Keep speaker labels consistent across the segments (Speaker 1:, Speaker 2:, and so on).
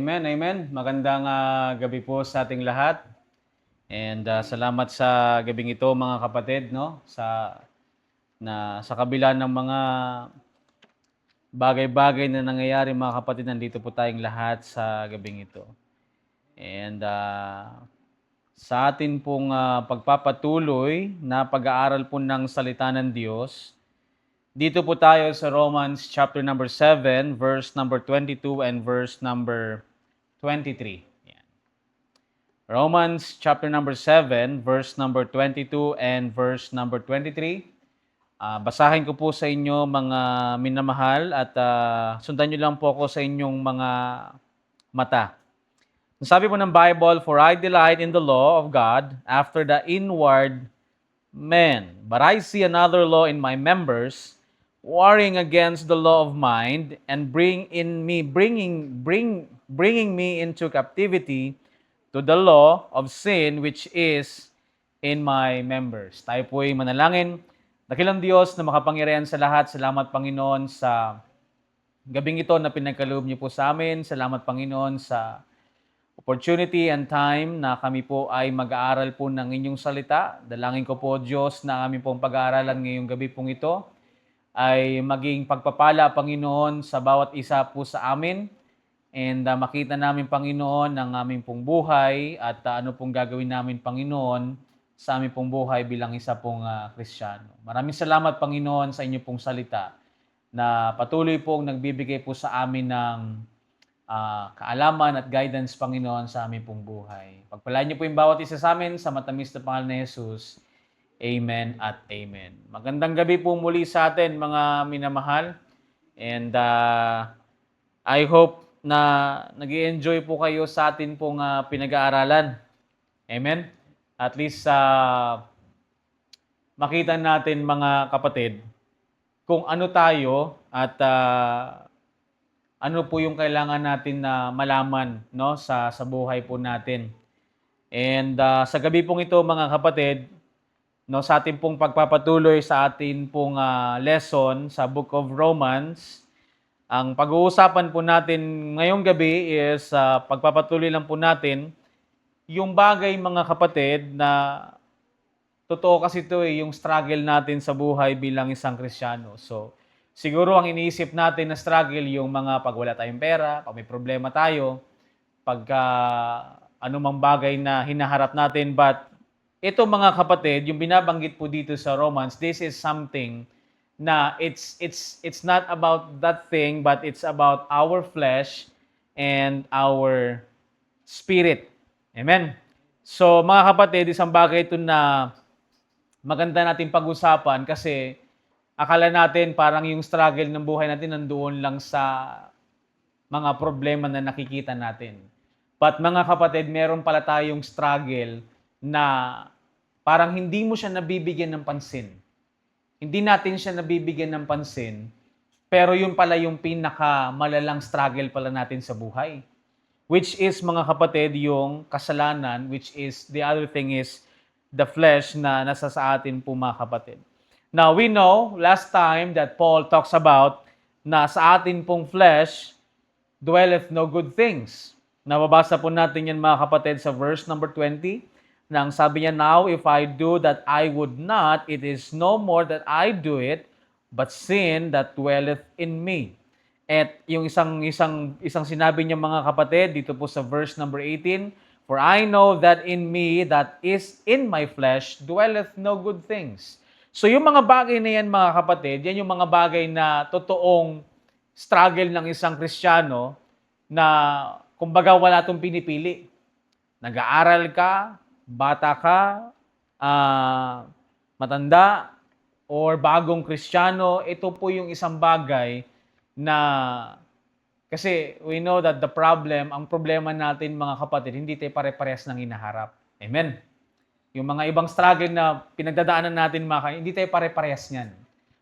Speaker 1: Amen, amen. Magandang gabi po sa ating lahat. And salamat sa gabing ito mga kapatid, no? Sa kabila ng mga bagay-bagay na nangyayari mga kapatid, nandito po tayong lahat sa gabing ito. And sa atin pong pagpapatuloy na pag-aaral po ng salita ng Diyos, dito po tayo sa Romans chapter number 7, verse number 22 and verse number 23. Yan. Romans chapter number 7, verse number 22 and verse number 23. Basahin ko po sa inyo mga minamahal at sundan nyo lang po ako sa inyong mga mata. Sabi po ng Bible, "For I delight in the law of God after the inward man. But I see another law in my members, warring against the law of mind, and bringing me into captivity to the law of sin which is in my members." Tayo po ay manalangin. Dakilang Diyos na makapangyarihan sa lahat, salamat Panginoon sa gabing ito na pinagkaloob niyo po sa amin. Salamat Panginoon sa opportunity and time na kami po ay mag-aaral po ng inyong salita. Dalangin ko po Diyos na aming pong pag-aaralan ngayong gabi pong ito ay maging pagpapala Panginoon sa bawat isa po sa amin. And makita namin Panginoon ang aming pong buhay at ano pong gagawin namin Panginoon sa aming pong buhay bilang isa pong Kristiyano. Maraming salamat Panginoon sa inyo pong salita na patuloy pong nagbibigay po sa amin ng kaalaman at guidance Panginoon sa aming pong buhay. Pagpalain niyo po yung bawat isa sa amin sa matamis na pangalan ni Jesus. Amen at amen. Magandang gabi po muli sa atin mga minamahal. And I hope na nag-i-enjoy po kayo sa atin pong pinag-aaralan. Amen? At least makita natin mga kapatid kung ano tayo at ano po yung kailangan natin na malaman no, sa buhay po natin. And sa gabi pong ito mga kapatid, no, sa ating pong pagpapatuloy sa ating pong lesson sa Book of Romans, ang pag-uusapan po natin ngayong gabi is pagpapatuloy lang po natin yung bagay mga kapatid na totoo kasi ito yung struggle natin sa buhay bilang isang Kristiyano. So, siguro ang iniisip natin na struggle yung mga pag wala tayong pera, pag may problema tayo, pagka anumang bagay na hinaharap natin. But ito mga kapatid, yung binabanggit po dito sa Romans, this is something na it's not about that thing, but it's about our flesh and our spirit. Amen? So mga kapatid, isang bagay ito na maganda natin pag-usapan kasi akala natin parang yung struggle ng buhay natin nandoon lang sa mga problema na nakikita natin. But mga kapatid, meron pala tayong struggle na parang hindi mo siya nabibigyan ng pansin. Hindi natin siya nabibigyan ng pansin, pero yun pala yung pinakamalalang struggle pala natin sa buhay. Which is, mga kapatid, yung kasalanan, which is, the other thing is, the flesh na nasa sa atin po mga kapatid. Now, we know, last time that Paul talks about, na sa atin pong flesh, dwelleth no good things. Nababasa po natin yan mga kapatid sa verse number 20, nang sabi niya, "Now, if I do that I would not, it is no more that I do it, but sin that dwelleth in me." At yung isang sinabi niya mga kapatid dito po sa verse number 18, "For I know that in me, that is in my flesh, dwelleth no good things." So yung mga bagay na yan mga kapatid, yan yung mga bagay na totoong struggle ng isang Kristiyano na kumbaga wala itong pinipili. Nag-aaral ka, bata ka, matanda, or bagong Kristiyano, ito po yung isang bagay na kasi we know that ang problema natin mga kapatid, hindi tayo pare-parehas ng hinaharap. Amen? Yung mga ibang struggle na pinagdadaanan natin hindi tayo pare-parehas niyan.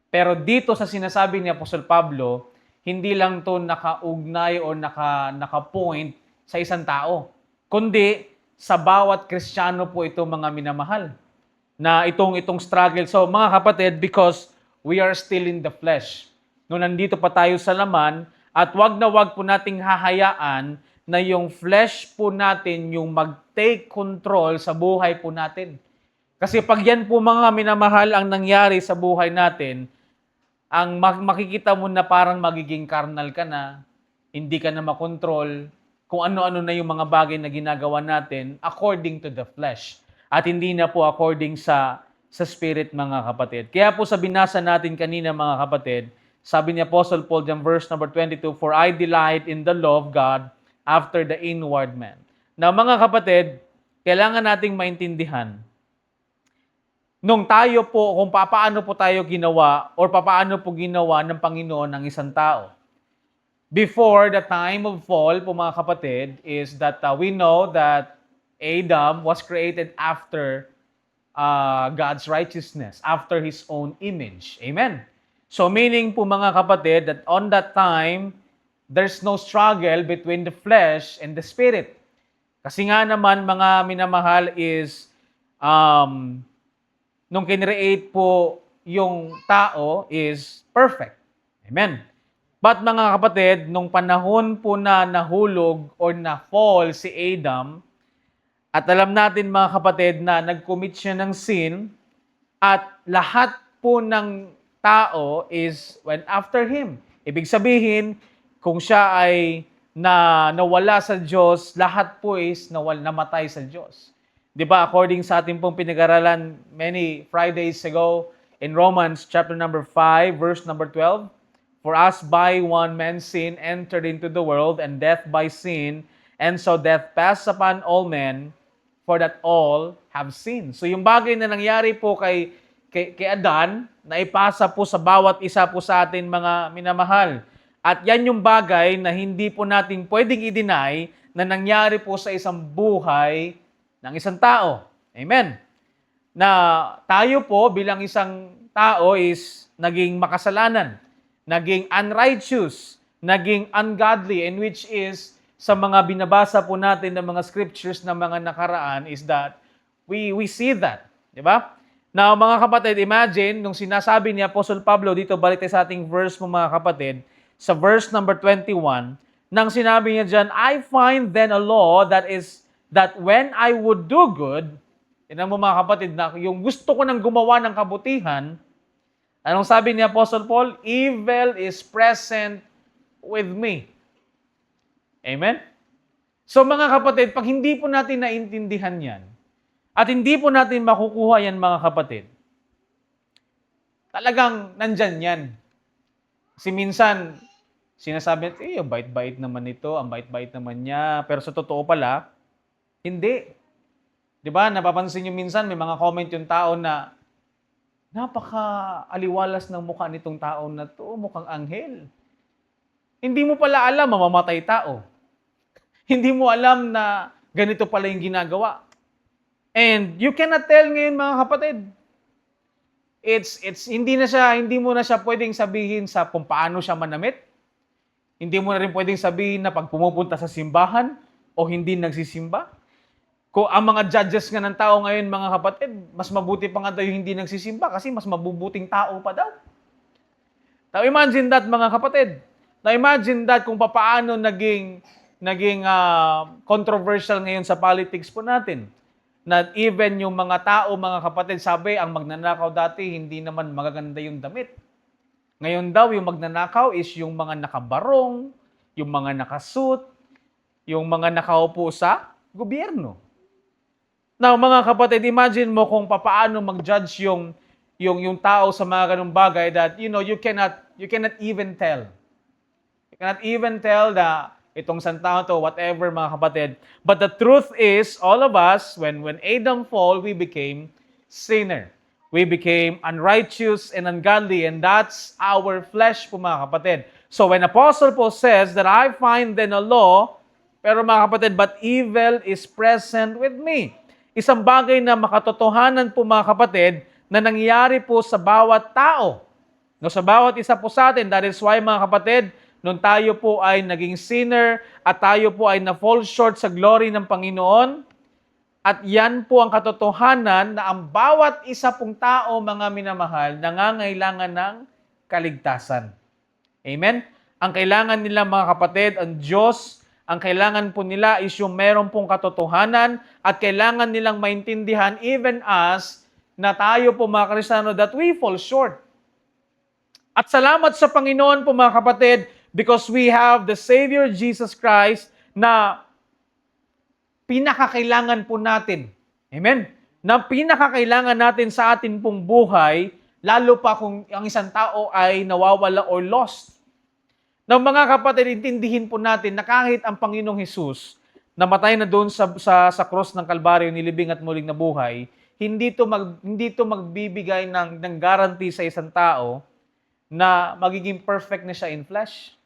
Speaker 1: Pero dito sa sinasabi ni Apostol Pablo, hindi lang to nakaugnay o naka-point sa isang tao, kundi sa bawat Kristiyano po ito mga minamahal na itong struggle. So mga kapatid, because we are still in the flesh, no, nandito pa tayo sa laman, at wag na wag po nating hahayaan na yung flesh po natin yung mag-take control sa buhay po natin. Kasi pag yan po mga minamahal ang nangyari sa buhay natin, ang makikita mo na parang magiging carnal ka na, hindi ka na makontrol, kung ano-ano na yung mga bagay na ginagawa natin according to the flesh. At hindi na po according sa spirit, mga kapatid. Kaya po sa binasa natin kanina, mga kapatid, sabi ni Apostle Paul dyan, verse number 22, "For I delight in the law of God after the inward man." Na mga kapatid, kailangan nating maintindihan nung tayo po, kung paano po tayo ginawa or paano po ginawa ng Panginoon ng isang tao. Before the time of fall po, mga kapatid, is that we know that Adam was created after God's righteousness, after His own image. Amen. So meaning po, mga kapatid, that on that time, there's no struggle between the flesh and the spirit. Kasi nga naman, mga minamahal, is nung kinreate po yung tao is perfect. Amen. But mga kapatid, nung panahon po na nahulog or na-fall si Adam, at alam natin, mga kapatid, na nag-commit siya ng sin, at lahat po ng tao is went after him. Ibig sabihin, kung siya ay nawala sa Diyos, lahat po is namatay sa Diyos. Di ba, according sa ating pong pinag-aralan many Fridays ago in Romans chapter number 5, verse number 12, "For as by one man sin entered into the world, and death by sin, and so death passed upon all men, for that all have sinned." So yung bagay na nangyari po kay Adan, na ipasa po sa bawat isa po sa atin, mga minamahal. At yan yung bagay na hindi po natin pwedeng i-deny na nangyari po sa isang buhay ng isang tao. Amen. Na tayo po bilang isang tao is naging makasalanan, naging unrighteous, naging ungodly, in which is sa mga binabasa po natin ng mga scriptures na mga nakaraan is that we see that. Di ba? Now, mga kapatid, imagine, nung sinasabi ni Apostle Pablo, dito balik tayo sa ating verse mo, mga kapatid, sa verse number 21, nang sinabi niya dyan, "I find then a law that when I would do good," tinan mo, mga kapatid, na yung gusto ko nang gumawa ng kabutihan, anong sabi ni Apostle Paul? "Evil is present with me." Amen? So mga kapatid, pag hindi po natin naintindihan yan, at hindi po natin makukuha yan, mga kapatid, talagang nandyan yan. Kasi minsan, sinasabi natin, ang bait-bait naman ito, ang bait-bait naman niya, pero sa totoo pala, hindi. Di ba? Napapansin nyo minsan, may mga comment yung tao na, "Napaka-aliwalas ng mukha nitong tao na to, mukhang anghel." Hindi mo pala alam, mamamatay tao. Hindi mo alam na ganito pala yung ginagawa. And you cannot tell ngayon, mga kapatid. Hindi mo na siya pwedeng sabihin sa kung paano siya manamit. Hindi mo na rin pwedeng sabihin na pag pumupunta sa simbahan o hindi nagsisimba. Kung ang mga judges nga ng tao ngayon, mga kapatid, mas mabuti pa nga daw yung hindi nagsisimba kasi mas mabubuting tao pa daw. Now imagine that, mga kapatid. Now imagine that kung paano naging controversial ngayon sa politics po natin. Na even yung mga tao, mga kapatid, sabi, ang magnanakaw dati, hindi naman magaganda yung damit. Ngayon daw, yung magnanakaw is yung mga nakabarong, yung mga nakasuit, yung mga nakaupo sa gobyerno. Now, mga kapatid, imagine mo kung paano mag-judge yung tao sa mga ganung bagay that, you cannot even tell. You cannot even tell na itong santao to, whatever, mga kapatid. But the truth is, all of us, when Adam fall, we became sinner. We became unrighteous and ungodly, and that's our flesh po, mga kapatid. So when Apostle Paul says that I find then a law, pero mga kapatid, but evil is present with me. Isang bagay na makatotohanan po, mga kapatid, na nangyari po sa bawat tao. No, sa bawat isa po sa atin. That is why, mga kapatid, nung tayo po ay naging sinner at tayo po ay na-fall short sa glory ng Panginoon, at yan po ang katotohanan na ang bawat isa pong tao, mga minamahal, nangangailangan ng kaligtasan. Amen? Ang kailangan nila, mga kapatid, ang Diyos Ang kailangan po nila is yung meron pong katotohanan at kailangan nilang maintindihan even as na tayo po mga Kristiyano that we fall short. At salamat sa Panginoon po mga kapatid because we have the Savior Jesus Christ na pinakakailangan po natin. Amen? Na pinakakailangan natin sa atin pong buhay, lalo pa kung ang isang tao ay nawawala or lost. Na mga kapatid, intindihin po natin na kahit ang Panginoong Hesus namatay na doon sa cross ng Kalbaryo, nilibing at muling nabuhay, hindi to magbibigay ng guarantee sa isang tao na magiging perfect na siya in flesh.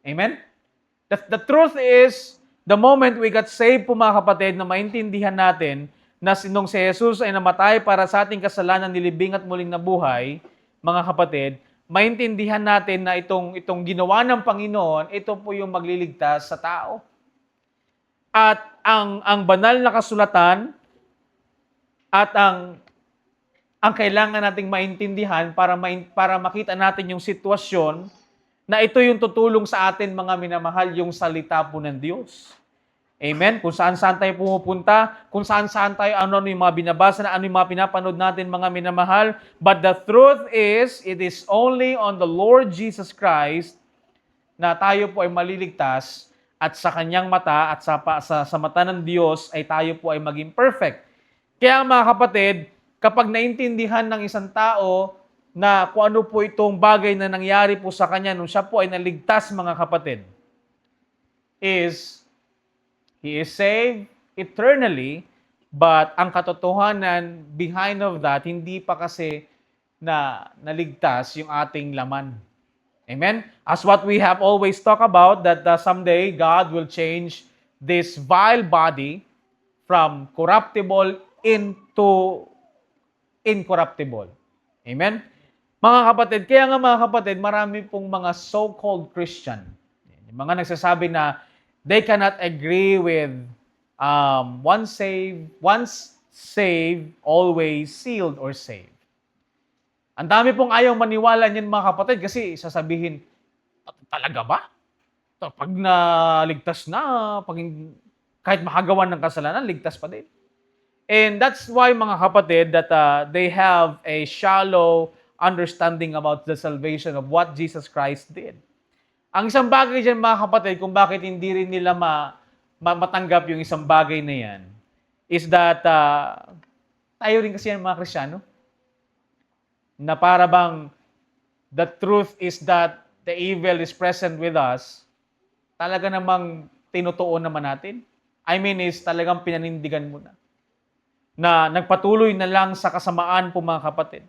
Speaker 1: Amen? The truth is, the moment we got saved po mga kapatid, na maintindihan natin na nung si Jesus ay namatay para sa ating kasalanan, nilibing at muling nabuhay, mga kapatid, maintindihan natin na itong ginawa ng Panginoon, ito po yung magliligtas sa tao. At ang banal na kasulatan at ang kailangan nating maintindihan para makita natin yung sitwasyon na ito yung tutulong sa atin mga minamahal, yung salita po ng Diyos. Amen? Kung saan-saan tayo pumupunta, kung saan-saan tayo, ano yung mga binabasa na, ano yung mga pinapanood natin mga minamahal. But the truth is, it is only on the Lord Jesus Christ na tayo po ay maliligtas at sa kanyang mata at sa mata ng Diyos ay tayo po ay maging perfect. Kaya mga kapatid, kapag naintindihan ng isang tao na kung ano po itong bagay na nangyari po sa kanya nung siya po ay naligtas mga kapatid, is he is saved eternally, but ang katotohanan behind of that, hindi pa kasi na naligtas yung ating laman. Amen? As what we have always talked about, that someday God will change this vile body from corruptible into incorruptible. Amen? Mga kapatid, kaya nga mga kapatid, marami pong mga so-called Christian. Yung mga nagsasabi na they cannot agree with once saved, always sealed or saved. Ang dami pong ayaw maniwala niyan mga kapatid kasi sasabihin, talaga ba? Pag naligtas na, kahit makagawa ng kasalanan, ligtas pa din. And that's why mga kapatid that they have a shallow understanding about the salvation of what Jesus Christ did. Ang isang bagay dyan mga kapatid kung bakit hindi rin nila matanggap yung isang bagay na yan is that tayo rin kasi yan mga Kristiyano na para bang the truth is that the evil is present with us, talaga namang tinutuon naman natin. I mean is talagang pinanindigan mo na nagpatuloy na lang sa kasamaan po mga kapatid.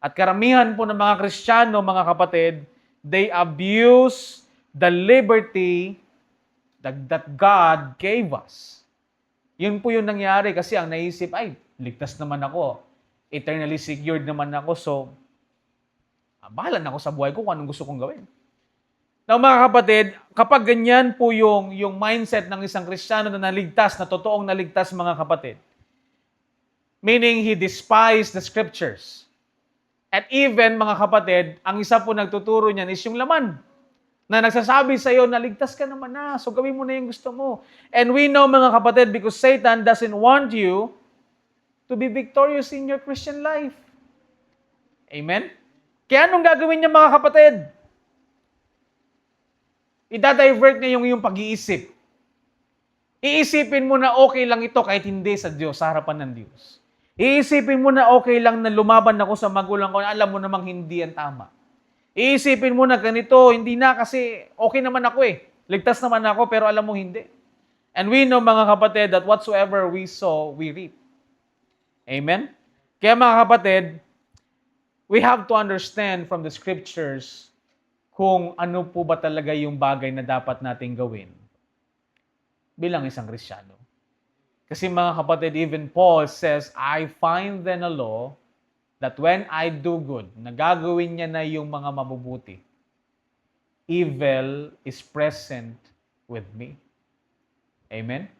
Speaker 1: At karamihan po ng mga Kristiyano, mga kapatid, they abuse the liberty that God gave us. Yun po yung nangyari kasi ang naisip, ay, ligtas naman ako. Eternally secured naman ako, so bahala na ako sa buhay ko kung anong gusto kong gawin. Now mga kapatid, kapag ganyan po yung mindset ng isang Kristiyano na naligtas, na totoong naligtas mga kapatid, meaning he despised the scriptures. At even, mga kapatid, ang isa po nagtuturo niyan is yung laman. Na nagsasabi sa iyo, naligtas ka naman na, so gawin mo na yung gusto mo. And we know, mga kapatid, because Satan doesn't want you to be victorious in your Christian life. Amen? Kaya anong gagawin niya, mga kapatid? Ida-divert niya yung pag-iisip. Iisipin mo na okay lang ito kahit hindi sa Diyos, sa harapan ng Diyos. Iisipin mo na okay lang na lumaban ako sa magulang ko na alam mo namang hindi yan tama. Iisipin mo na ganito, hindi na kasi okay naman ako eh. Ligtas naman ako pero alam mo hindi. And we know mga kapatid that whatsoever we sow, we reap. Amen? Kaya mga kapatid, we have to understand from the scriptures kung ano po ba talaga yung bagay na dapat nating gawin bilang isang Kristiyano. Kasi mga kapatid, even Paul says, I find then a law that when I do good, nagagawin niya na yung mga mabubuti, evil is present with me. Amen?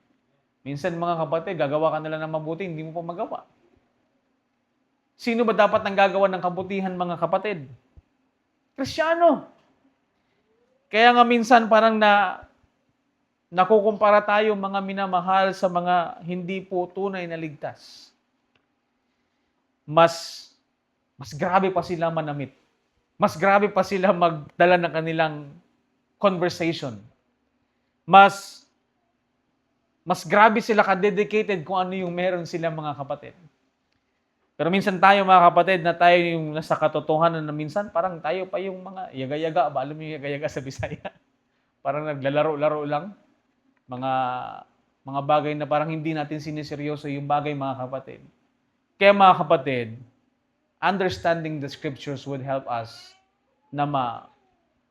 Speaker 1: Minsan mga kapatid, gagawa ka na lang ng mabuti, hindi mo pa magawa. Sino ba dapat nang gagawa ng kabutihan mga kapatid? Kristiyano. Kaya nga minsan parang nakukumpara tayo mga minamahal sa mga hindi po tunay na ligtas. Mas grabe pa sila manamit. Mas grabe pa sila magdala ng kanilang conversation. Mas grabe sila ka-dedicated kung ano yung meron sila mga kapatid. Pero minsan tayo mga kapatid na tayo yung nasa katotohanan na minsan parang tayo pa yung mga yaga-yaga. Alam mo yung yaga-yaga sa Bisaya? Parang naglalaro-laro lang. Mga bagay na parang hindi natin siniseryoso yung bagay mga kapatid. Kaya mga kapatid, understanding the scriptures would help us na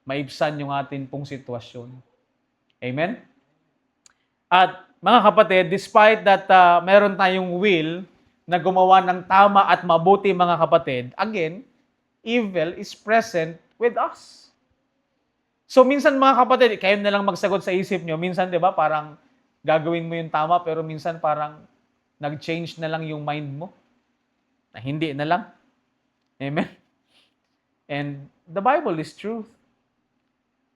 Speaker 1: maibsan yung atin pong sitwasyon. Amen? At mga kapatid, despite that meron tayong will na gumawa ng tama at mabuti mga kapatid, again, evil is present with us. So minsan mga kapatid, kayo na lang magsagot sa isip nyo. Minsan, di ba, parang gagawin mo yung tama, pero minsan parang nag-change na lang yung mind mo. Na hindi na lang. Amen? And the Bible is truth.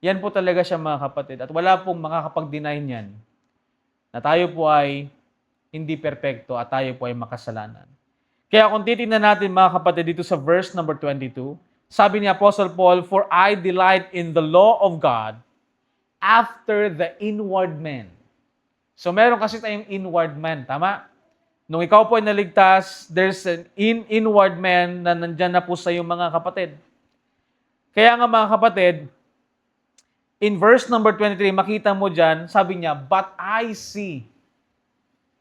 Speaker 1: Yan po talaga siya mga kapatid. At wala pong makakapag-deny niyan na tayo po ay hindi perpekto at tayo po ay makasalanan. Kaya kung titingnan natin mga kapatid dito sa verse number 22, sabi ni Apostle Paul, "For I delight in the law of God after the inward man." So meron kasi tayong inward man, tama? Nung ikaw po ay naligtas, there's an inward man na nandyan na po sa iyong mga kapatid. Kaya nga mga kapatid, in verse number 23, makita mo dyan, sabi niya, "But I see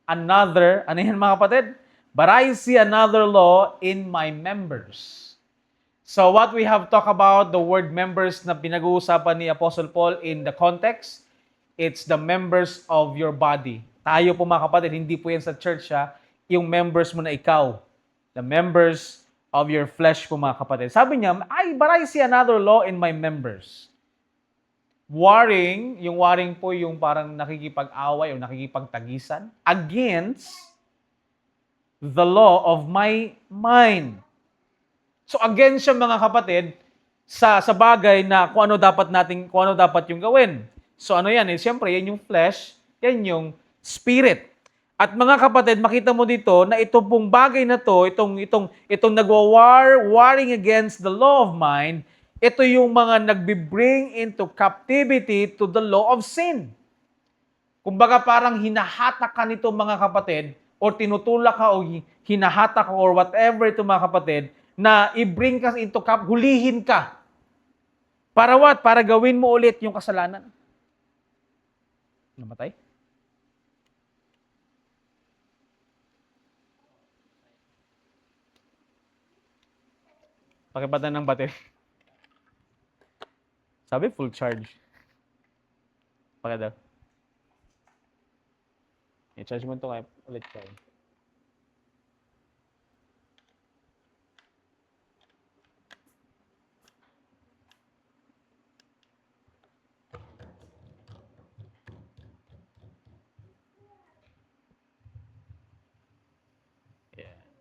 Speaker 1: another," ano yan mga kapatid? "But I see another law in my members." So what we have talked about, the word members na pinag-uusapan ni Apostle Paul in the context, it's the members of your body. Tayo po mga kapatid, hindi po yan sa church ha, yung members mo na ikaw. The members of your flesh po mga kapatid. Sabi niya, "But I see another law in my members." Warring, yung warring po yung parang nakikipag-away o nakikipagtagisan against the law of my mind. So again siya mga kapatid sa bagay na kung ano dapat yung gawin. So ano yan? Siyempre yan yung flesh, yan yung spirit. At mga kapatid, makita mo dito na ito pong bagay na to, itong warring against the law of mind, ito yung mga nagbi-bring into captivity to the law of sin. Kumbaga parang hinahatak ka nito mga kapatid, or tinutulak ka o hinahatak ka or whatever ito mga kapatid, na i-bring ka into hulihin ka. Para what? Para gawin mo ulit yung kasalanan. Namatay? Pakipatan ng battery. Sabi, full charge. Pakita. I-charge mo ito kaya ulit kayo.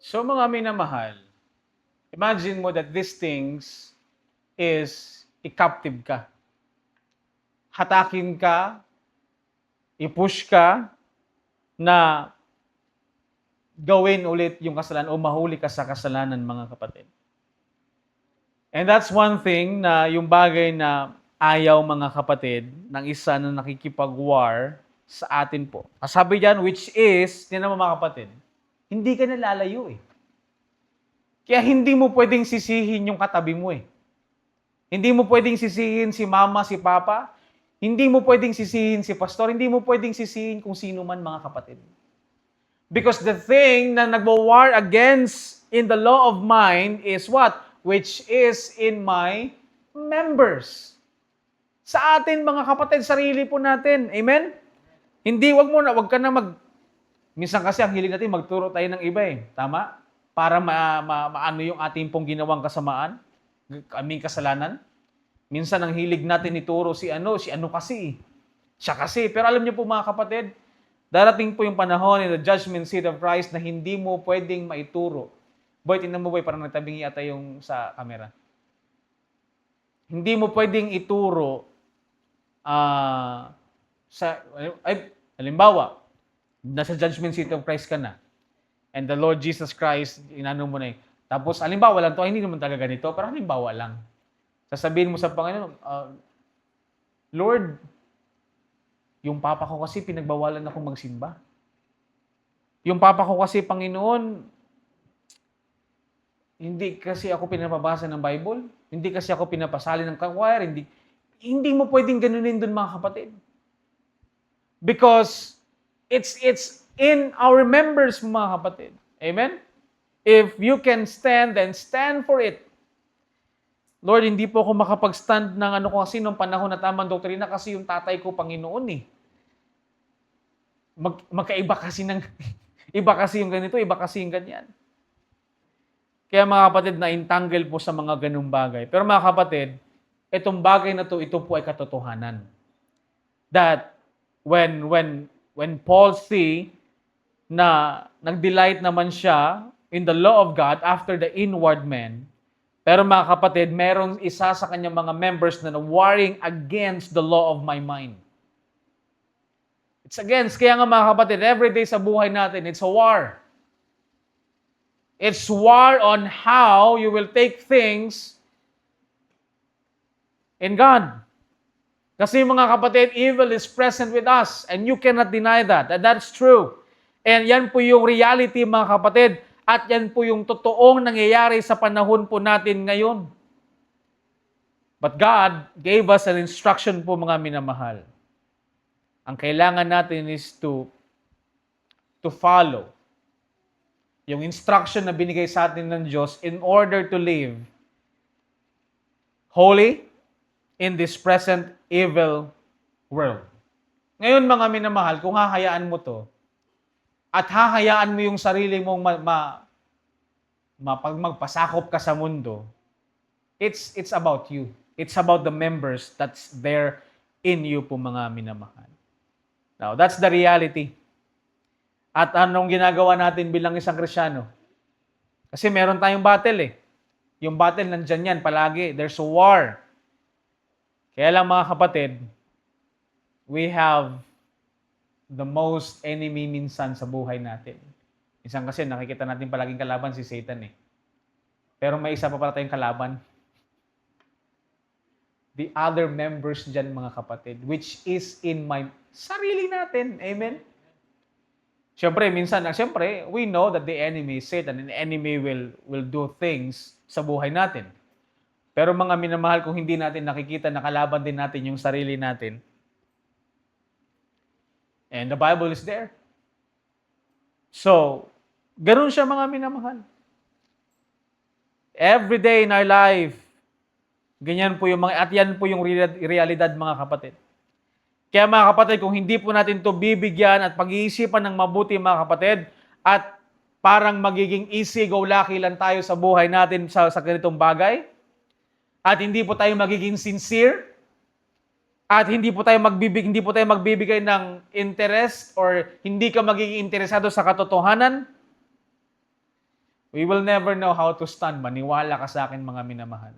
Speaker 1: So mga minamahal, imagine mo that these things is i-captive ka. Hatakin ka, i-push ka, na gawin ulit yung kasalanan o mahuli ka sa kasalanan mga kapatid. And that's one thing na yung bagay na ayaw mga kapatid ng isa na nakikipag-war sa atin po. Sabi diyan, which is, tinan mo mga kapatid, hindi ka nalalayo eh. Kaya hindi mo pwedeng sisihin yung katabi mo eh. Hindi mo pwedeng sisihin si mama, si papa. Hindi mo pwedeng sisihin si pastor. Hindi mo pwedeng sisihin kung sino man mga kapatid. Because the thing na nagwa-war against in the law of mind is what? Which is in my members. Sa atin mga kapatid, sarili po natin. Amen? Hindi, wag ka na minsan kasi ang hilig natin, magturo tayo ng iba eh. Tama? Para maano yung ating pong ginawang kasamaan, aming kasalanan. Minsan ang hilig natin ituro si ano kasi. Siya kasi. Pero alam niyo po mga kapatid, darating po yung panahon in the judgment seat of Christ na hindi mo pwedeng maituro. Boy, tingnan mo boy, parang nagtabingi ata yung sa camera. Hindi mo pwedeng ituro halimbawa, nasa judgment seat of Christ ka na, and the Lord Jesus Christ, inano mo na eh. Tapos, halimbawa lang to, hindi naman talaga ganito, pero halimbawa lang. Sasabihin mo sa Panginoon, Lord, yung papa ko kasi pinagbawalan ako magsimba. Yung papa ko kasi, Panginoon, hindi kasi ako pinapabasa ng Bible, hindi kasi ako pinapasali ng choir, hindi mo pwedeng ganunin dun, mga kapatid. Because it's in our members, mga kapatid. Amen? If you can stand, then stand for it. Lord, hindi po ako makapag-stand ng ano ko kasi nung panahon na tamang doktrina kasi yung tatay ko, Panginoon eh. Magkaiba kasi ng iba kasi yung ganito, iba kasi yung ganyan. Kaya mga kapatid, na-entangle po sa mga ganung bagay. Pero mga kapatid, itong bagay na ito po ay katotohanan. That when Paul see na nag-delight naman siya in the law of God after the inward man, pero mga kapatid, merong isa sa kanyang mga members na warring against the law of my mind. It's against, kaya nga mga kapatid, every day sa buhay natin, it's a war. It's war on how you will take things in God. Kasi mga kapatid, evil is present with us and you cannot deny that. And that's true. And yan po yung reality, mga kapatid. At yan po yung totoong nangyayari sa panahon po natin ngayon. But God gave us an instruction po, mga minamahal. Ang kailangan natin is to follow yung instruction na binigay sa atin ng Diyos in order to live holy in this present evil world. Ngayon, mga minamahal, kung hahayaan mo to, at hahayaan mo yung sarili mong magpasakop ka sa mundo, it's about you. It's about the members that's there in you po, mga minamahal. Now, that's the reality. At anong ginagawa natin bilang isang Kristiyano? Kasi meron tayong battle eh. Yung battle nandyan yan palagi. There's a war. Kaya lang mga kapatid, we have the most enemy minsan sa buhay natin. Minsan kasi nakikita natin palaging kalaban si Satan eh. Pero may isa pa pala tayong kalaban. The other members dyan, mga kapatid, which is in my sarili natin. Amen? Siyempre, we know that the enemy is Satan and the enemy will do things sa buhay natin. Pero mga minamahal, kung hindi natin nakikita, nakalaban din natin yung sarili natin. And the Bible is there. So, ganun siya, mga minamahal. Every day in our life, ganyan po yung at yan po yung realidad, mga kapatid. Kaya mga kapatid, kung hindi po natin to bibigyan at pag-iisipan ng mabuti, mga kapatid, at parang magiging easy go lucky lang tayo sa buhay natin sa ganitong bagay, at hindi po tayo magiging sincere, at hindi po tayo magbibigay ng interest or hindi ka magiging interesado sa katotohanan, we will never know how to stand. Maniwala ka sa akin, mga minamahal.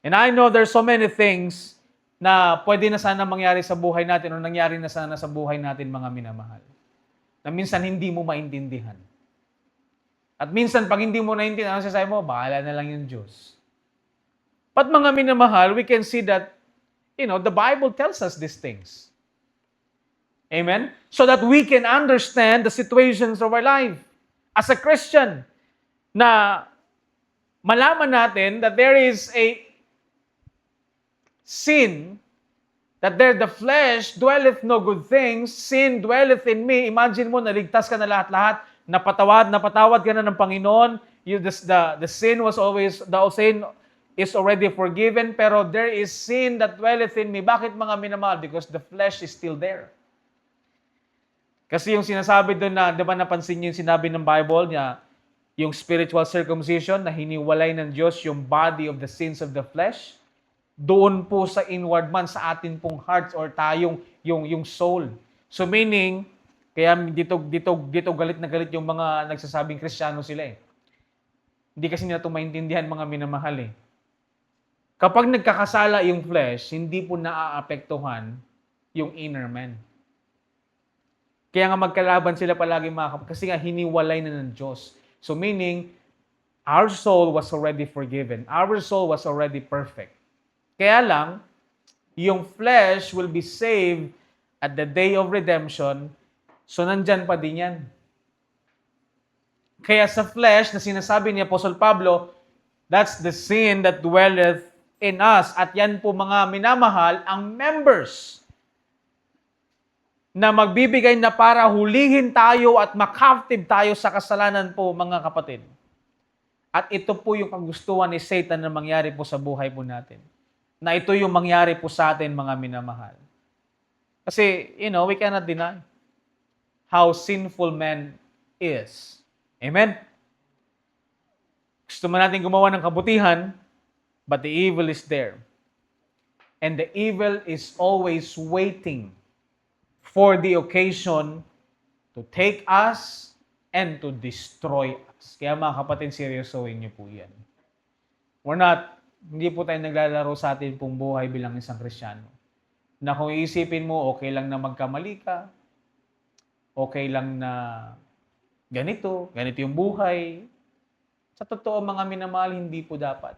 Speaker 1: And I know there's so many things na pwede na sana mangyari sa buhay natin o nangyari na sana sa buhay natin, mga minamahal, na minsan hindi mo maintindihan. At minsan, pag hindi mo naintindihan, ang sasabi mo, bahala na lang yung Diyos. But mga minamahal, we can see that, the Bible tells us these things. Amen? So that we can understand the situations of our life. As a Christian, na malaman natin that there is a sin, that the flesh dwelleth no good things, sin dwelleth in me. Imagine mo, naligtas ka na lahat-lahat, napatawad ka na ng Panginoon, the sin is already forgiven, pero there is sin that dwelleth in me. Bakit, mga minamahal? Because the flesh is still there. Kasi yung sinasabi doon na, di ba napansin niyo yung sinabi ng Bible niya, yung spiritual circumcision, na hiniwalay ng Diyos yung body of the sins of the flesh, doon po sa inward man, sa atin pong hearts or tayong yung soul. So meaning, kaya dito galit na galit yung mga nagsasabing Kristiyano sila eh. Hindi kasi nila ito maintindihan, mga minamahal eh. Kapag nagkakasala yung flesh, hindi po naaapektuhan yung inner man. Kaya nga magkalaban sila palagi mga kapatid, kasi nga hiniwalay na ng Diyos. So meaning, our soul was already forgiven. Our soul was already perfect. Kaya lang, yung flesh will be saved at the day of redemption. So nandyan pa din yan. Kaya sa flesh na sinasabi ni Apostle Pablo, that's the sin that dwelleth in us. At yan po mga minamahal, ang members na magbibigay na para hulihin tayo at makaptive tayo sa kasalanan po mga kapatid. At ito po yung kagustuhan ni Satan na mangyari po sa buhay po natin. Na ito yung mangyari po sa atin mga minamahal. Kasi, we cannot deny how sinful man is. Amen? Gusto man natin gumawa ng kabutihan, but the evil is there. And the evil is always waiting for the occasion to take us and to destroy us. Kaya mga kapatid, seryosohin niyo po yan. Hindi po tayo naglalaro sa atin pong buhay bilang isang Kristiyano. Na kung iisipin mo, okay lang na magkamali ka, okay lang na ganito yung buhay. Sa totoo mga minamahal, hindi po dapat.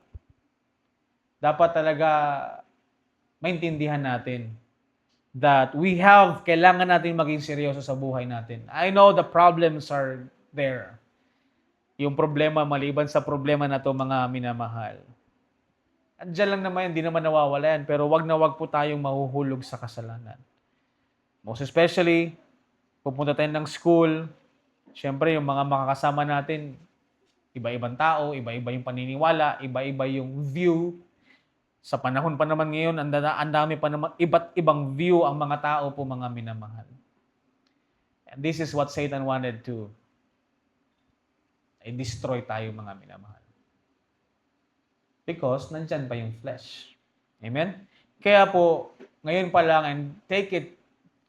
Speaker 1: Dapat talaga maintindihan natin that kailangan natin maging seryoso sa buhay natin. I know the problems are there. Yung problema, maliban sa problema na to mga minamahal. Andiyan lang naman, hindi naman nawawala yan. Pero wag na wag po tayong mahuhulog sa kasalanan. Most especially, pupunta tayo ng school. Siyempre, yung mga makakasama natin, iba-ibang tao, iba-iba yung paniniwala, iba-iba yung view. Sa panahon pa naman ngayon, ang dami pa naman, iba't ibang view ang mga tao po mga minamahal. And this is what Satan wanted to destroy tayo mga minamahal. Because nandyan pa yung flesh. Amen? Kaya po, ngayon pa lang, and take it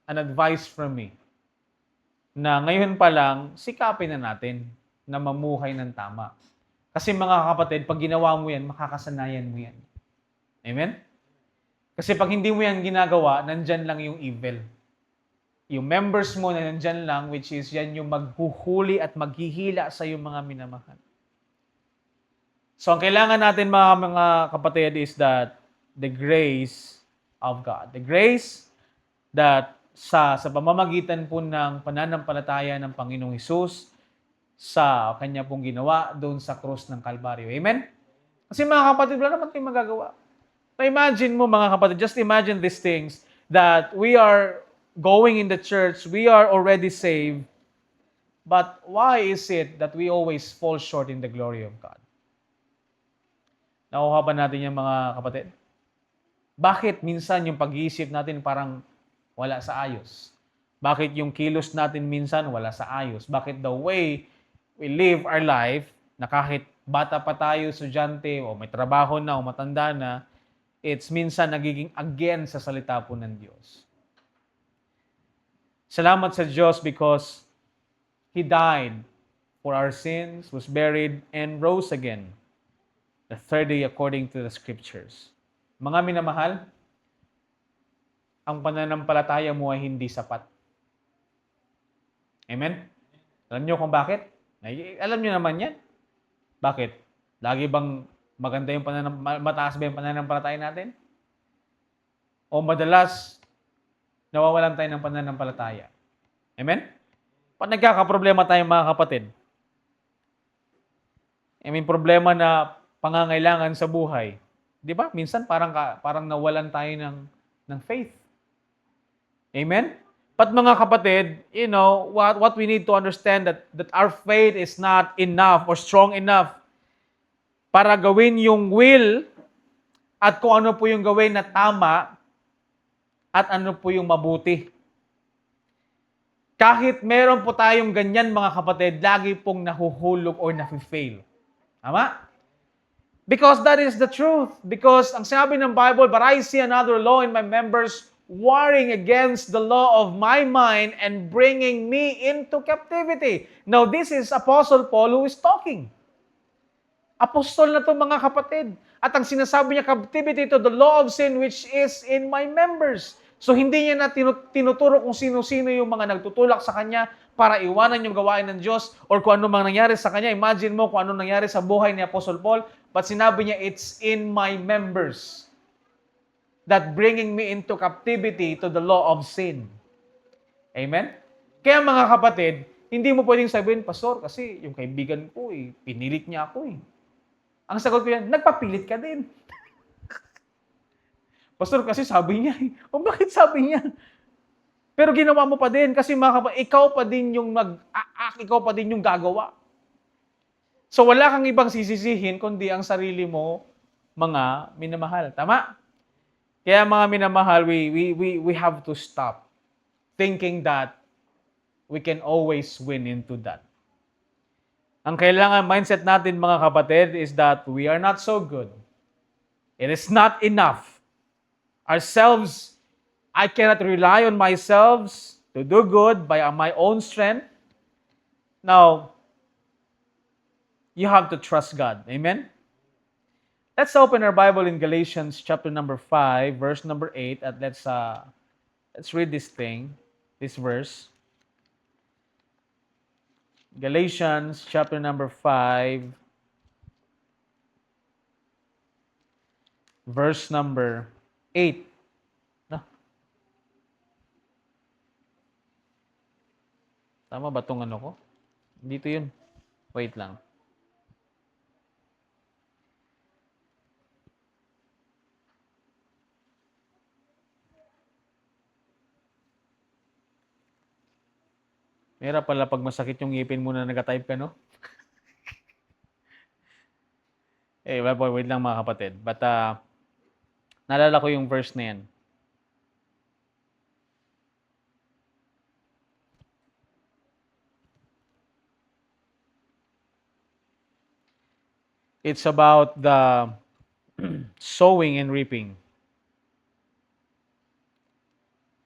Speaker 1: an advice from me, na ngayon pa lang, sikapin na natin na mamuhay ng tama. Kasi mga kapatid, pag ginawa mo yan, makakasanayan mo yan. Amen? Kasi pag hindi mo yan ginagawa, nandyan lang yung evil. Yung members mo na nandyan lang, which is yan yung maghuhuli at maghihila sa yung mga minamahal. So, ang kailangan natin mga kapatid is that the grace of God. The grace that sa pamamagitan po ng pananampalataya ng Panginoong Hesus sa kanya pong ginawa doon sa krus ng Kalbaryo. Amen? Kasi mga kapatid, wala naman tayong magagawa. So, imagine mo mga kapatid, just imagine these things that we are going in the church, we are already saved, but why is it that we always fall short in the glory of God? Nakuha ba natin yung mga kapatid? Bakit minsan yung pag-iisip natin parang wala sa ayos? Bakit yung kilos natin minsan wala sa ayos? Bakit the way we live our life, na kahit bata pa tayo, estudyante, o may trabaho na, o matanda na, it's minsan nagiging against sa salita po ng Diyos. Salamat sa Diyos because He died for our sins, was buried, and rose again the third day according to the Scriptures. Mga minamahal, ang pananampalataya mo ay hindi sapat. Amen? Alam niyo kung bakit? Alam niyo naman yan. Bakit? Lagi bang maganda yung mataas ba yung pananampalataya natin? O madalas, nawawalan tayo ng pananampalataya? Amen? Pag nagkakaproblema tayo mga kapatid, problema na pangangailangan sa buhay, di ba? Minsan parang nawalan tayo ng faith. Amen? But mga kapatid, what we need to understand that our faith is not enough or strong enough para gawin yung will at kung ano po yung gawin na tama at ano po yung mabuti. Kahit meron po tayong ganyan mga kapatid, lagi pong nahuhulog or nafe-fail. Tama? Because that is the truth. Because ang sinabi ng Bible, but I see another law in my members warring against the law of my mind and bringing me into captivity. Now, this is Apostle Paul who is talking. Apostol na to mga kapatid. At ang sinasabi niya, captivity to the law of sin which is in my members. So hindi niya na tinuturo kung sino-sino yung mga nagtutulak sa kanya para iwanan yung gawain ng Diyos or kung ano mang nangyari sa kanya. Imagine mo kung ano nangyari sa buhay ni Apostle Paul. But sinabi niya, it's in my members that bringing me into captivity to the law of sin. Amen? Kaya mga kapatid, hindi mo pwedeng sabihin, Pastor, kasi yung kaibigan ko, pinilit niya ako. Ang sagot ko yan, nagpapilit ka din. Pastor, kasi sabi niya. O bakit sabi niya? Pero ginawa mo pa din kasi ikaw pa din yung ikaw pa din yung gagawa. So wala kang ibang sisisihin kundi ang sarili mo, mga minamahal. Tama? Kaya mga minamahal, we have to stop thinking that we can always win into that. Ang kailangan mindset natin mga kapatid is that we are not so good. It is not enough. Ourselves, I cannot rely on myself to do good by my own strength. Now, you have to trust God. Amen? Let's open our Bible in Galatians chapter number 5, verse number 8, and let's read this verse. Galatians chapter number 5, verse number 8. No? Tama ba itong ano ko? Dito yun. Wait lang. Mera pala pag masakit yung ngipin mo na nag-type ka, no? Wait lang mga kapatid. But, naalala ko yung verse na yan. It's about the sowing and reaping.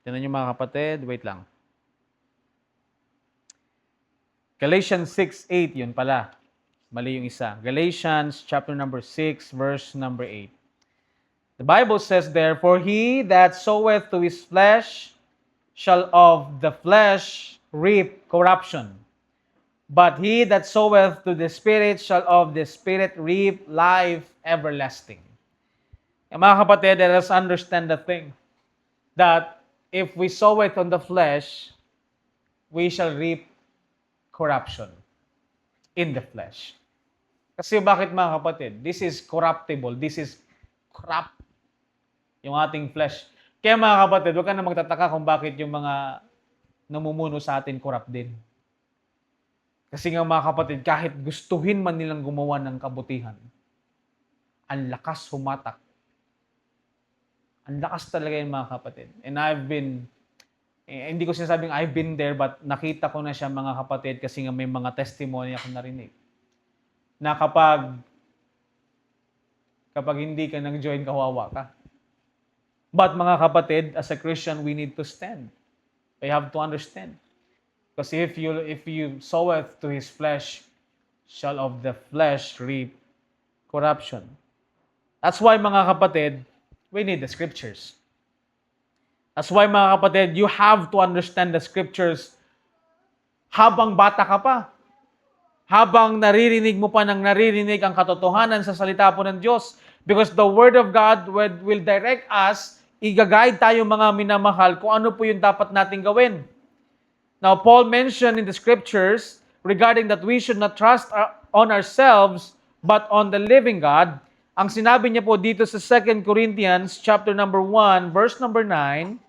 Speaker 1: Tignan nyo mga kapatid. Wait lang. Galatians 6:8, yun pala. Mali yung isa. Galatians chapter number 6, verse number 8. The Bible says, therefore, he that soweth to his flesh shall of the flesh reap corruption. But he that soweth to the Spirit shall of the Spirit reap life everlasting. And mga kapatid, let us understand the thing that if we sow it on the flesh, we shall reap corruption in the flesh. Kasi bakit mga kapatid? This is corruptible. This is corrupt. Yung ating flesh. Kaya mga kapatid, huwag ka na magtataka kung bakit yung mga namumuno sa atin corrupt din. Kasi nga mga kapatid, kahit gustuhin man nilang gumawa ng kabutihan, ang lakas humatak. Ang lakas talaga yung mga kapatid. And hindi ko sinasabing I've been there, but nakita ko na siya mga kapatid kasi nga may mga testimony ako narinig. Na kapag hindi ka nag-join, kawawa ka. But mga kapatid, as a Christian, we need to stand. We have to understand. Because if you soweth to his flesh, shall of the flesh reap corruption. That's why mga kapatid, we need the scriptures. That's why mga kapatid, you have to understand the scriptures habang bata ka pa. Habang naririnig mo pa ng naririnig ang katotohanan sa salita po ng Diyos. Because the Word of God will direct us, i-guide tayo mga minamahal kung ano po yung dapat nating gawin. Now, Paul mentioned in the scriptures regarding that we should not trust on ourselves but on the living God. Ang sinabi niya po dito sa 2 Corinthians chapter number 1, verse number 9,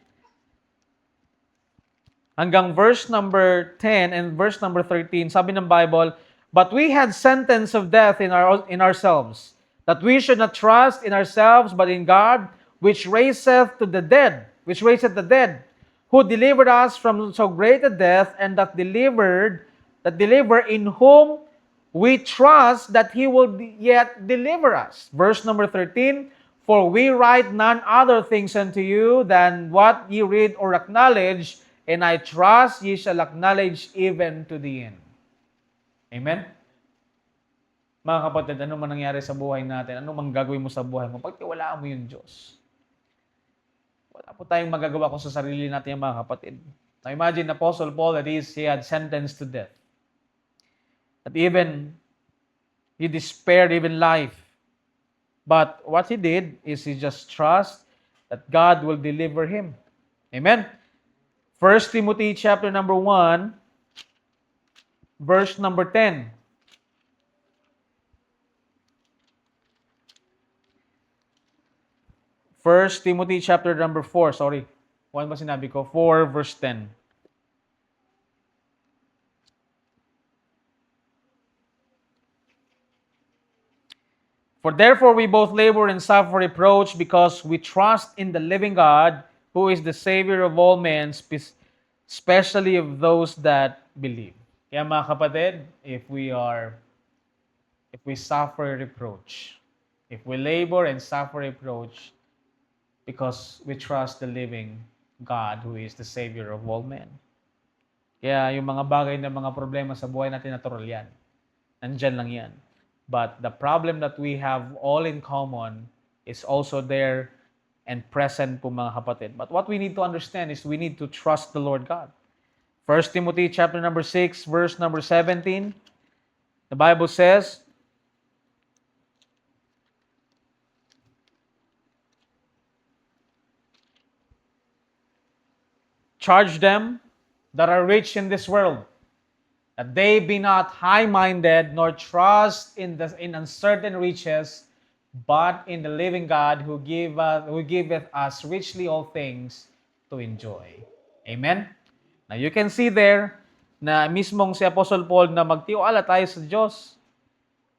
Speaker 1: hanggang verse number 10 and verse number 13, sabi ng Bible, but we had sentence of death in ourselves, that we should not trust in ourselves but in God, which raiseth the dead, who delivered us from so great a death, and that deliver in whom we trust that he will yet deliver us. Verse number 13, for we write none other things unto you than what ye read or acknowledge, and I trust ye shall acknowledge even to the end. Amen? Mga kapatid, ano man nangyari sa buhay natin, ano man gagawin mo sa buhay mo, pagtiwalaan mo yung Diyos. Wala po tayong magagawa kung sa sarili natin, mga kapatid. Now imagine Apostle Paul, that is, he had sentenced to death. That even he despaired even life. But what he did is he just trust that God will deliver him. Amen. 1 Timothy chapter number 1, verse number 10. 1 Timothy chapter number 4, sorry. One ba sinabi ko? 4 verse 10. For therefore we both labor and suffer reproach because we trust in the living God, who is the Savior of all men, especially of those that believe. Kaya mga kapatid, if we suffer reproach, if we labor and suffer reproach, because we trust the living God who is the Savior of all men. Kaya yung mga bagay na mga problema sa buhay natin, natural yan. Nandyan lang yan. But the problem that we have all in common is also there and present po, mga kapatid. But what we need to understand is we need to trust the Lord God. 1 Timothy chapter number 6, verse number 17. The Bible says, charge them that are rich in this world, that they be not high-minded, nor trust in uncertain riches, but in the living God who giveth us richly all things to enjoy. Amen? Now you can see there na mismong si Apostle Paul na magtiwala tayo sa Diyos.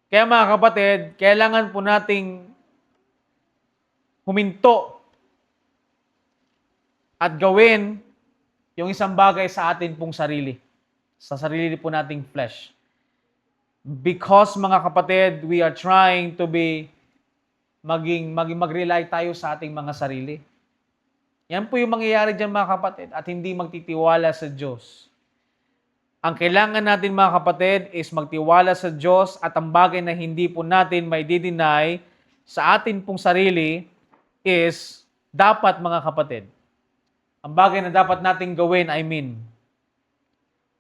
Speaker 1: Kaya mga kapatid, kailangan po nating huminto at gawin yung isang bagay sa atin pong sarili. Sa sarili po nating flesh. Because mga kapatid, we are trying to mag-rely tayo sa ating mga sarili. Yan po yung mangyayari dyan, mga kapatid, at hindi magtitiwala sa Diyos. Ang kailangan natin, mga kapatid, is magtiwala sa Diyos, at ang bagay na hindi po natin may deny sa atin pong sarili is dapat, mga kapatid, ang bagay na dapat nating gawin,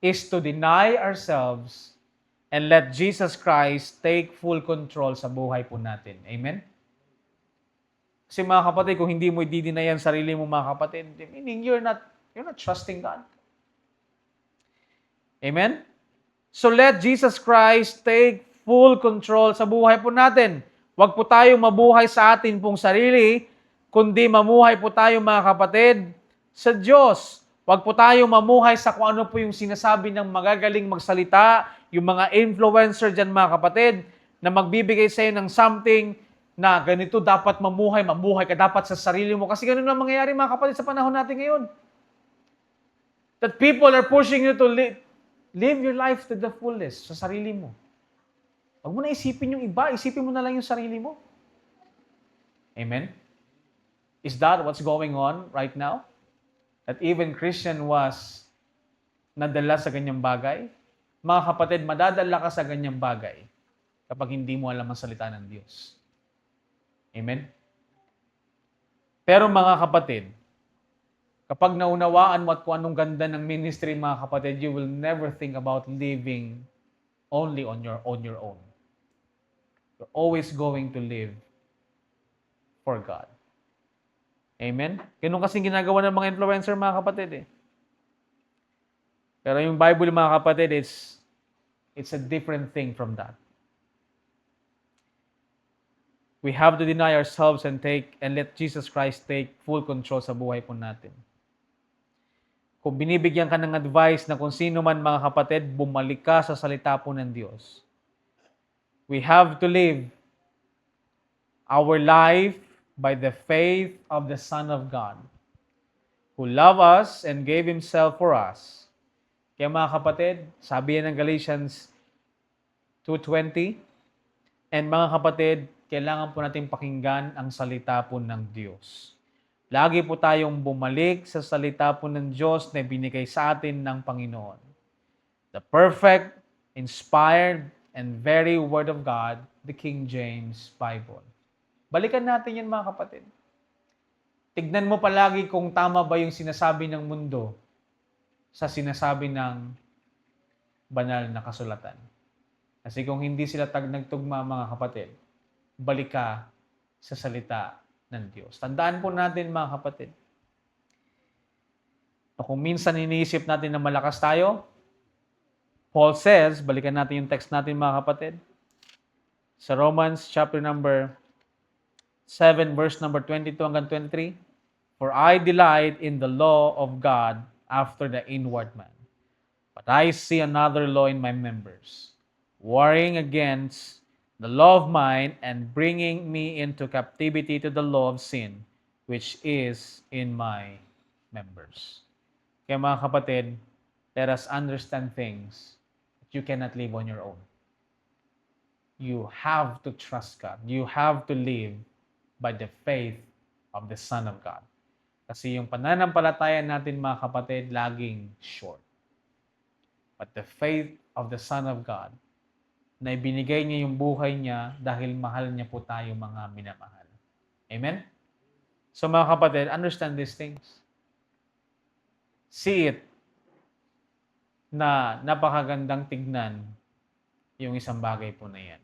Speaker 1: is to deny ourselves and let Jesus Christ take full control sa buhay po natin. Amen? Kasi mga kapatid, kung hindi mo i-deny ang sarili mo, mga kapatid, meaning you're not trusting God. Amen? So let Jesus Christ take full control sa buhay po natin. Huwag po tayong mabuhay sa atin pong sarili, kundi mamuhay po tayo, mga kapatid, sa Diyos. Huwag po tayong mamuhay sa kung ano po yung sinasabi ng magagaling magsalita, yung mga influencer dyan, mga kapatid, na magbibigay sa iyo ng something na ganito dapat mamuhay ka dapat sa sarili mo. Kasi ganun ang mangyayari, mga kapatid, sa panahon natin ngayon. That people are pushing you to live your life to the fullest sa sarili mo. Huwag mo na isipin yung iba, isipin mo na lang yung sarili mo. Amen? Is that what's going on right now? That even Christian was nadala sa ganyang bagay? Mga kapatid, madadala ka sa ganyang bagay kapag hindi mo alam ang salita ng Diyos. Amen? Pero mga kapatid, kapag naunawaan mo at kung anong ganda ng ministry, mga kapatid, you will never think about living only on your own. You're always going to live for God. Amen? Ganun kasing ginagawa ng mga influencer, mga kapatid. Pero yung Bible, mga kapatid, it's a different thing from that. We have to deny ourselves and let Jesus Christ take full control sa buhay po natin. Kung binibigyan ka ng advice na kung sino man, mga kapatid, bumalik ka sa salita po ng Diyos. We have to live our life by the faith of the Son of God, who loved us and gave Himself for us. Kaya mga kapatid, sabi yan ng Galatians 2:20, and mga kapatid, kailangan po natin pakinggan ang salita po ng Diyos. Lagi po tayong bumalik sa salita po ng Diyos na binigay sa atin ng Panginoon. The perfect, inspired, and very Word of God, the King James Bible. Balikan natin yan, mga kapatid. Tignan mo palagi kung tama ba yung sinasabi ng mundo sa sinasabi ng banal na kasulatan. Kasi kung hindi sila nagtugma, mga kapatid, balik ka sa salita ng Diyos. Tandaan po natin, mga kapatid, na kung minsan iniisip natin na malakas tayo, Paul says, balikan natin yung text natin, mga kapatid, sa Romans chapter number 7, verse number 22 hanggang 23, "For I delight in the law of God after the inward man. But I see another law in my members, warring against the law of mine and bringing me into captivity to the law of sin, which is in my members." Kaya mga kapatid, let us understand things that you cannot live on your own. You have to trust God. You have to live by the faith of the Son of God. Kasi yung pananampalataya natin, mga kapatid, laging short. But the faith of the Son of God, na ibinigay niya yung buhay niya dahil mahal niya po tayo, mga minamahal. Amen? So mga kapatid, understand these things. See it na napakagandang tignan yung isang bagay po na yan.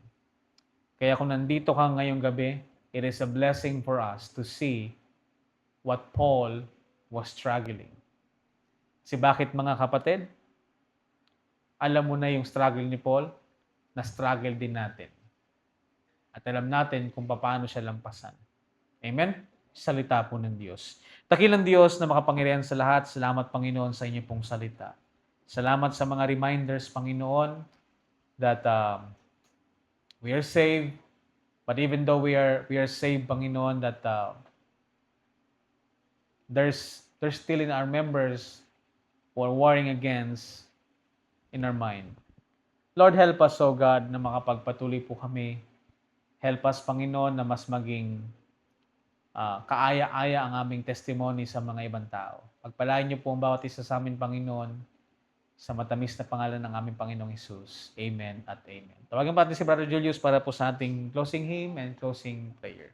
Speaker 1: Kaya kung nandito ka ngayong gabi, it is a blessing for us to see what Paul was struggling. Si bakit, mga kapatid? Alam mo na yung struggle ni Paul, na struggle din natin. At alam natin kung paano siya lampasan. Amen? Salita po ng Diyos. Dakilang Diyos na makapangyarihan sa lahat, salamat, Panginoon, sa inyo pong salita. Salamat sa mga reminders, Panginoon, that we are saved, but even though we are saved, Panginoon, that there's still in our members who are warring against in our mind. Lord, help us, O God, na makapagpatuloy po kami. Help us, Panginoon, na mas maging kaaya-aya ang aming testimony sa mga ibang tao. Pagpalain niyo po ang bawat isa sa amin, Panginoon, sa matamis na pangalan ng aming Panginoong Hesus. Amen at amen. Tawagan pa natin si Brother Julius para po sa ating closing hymn and closing prayer.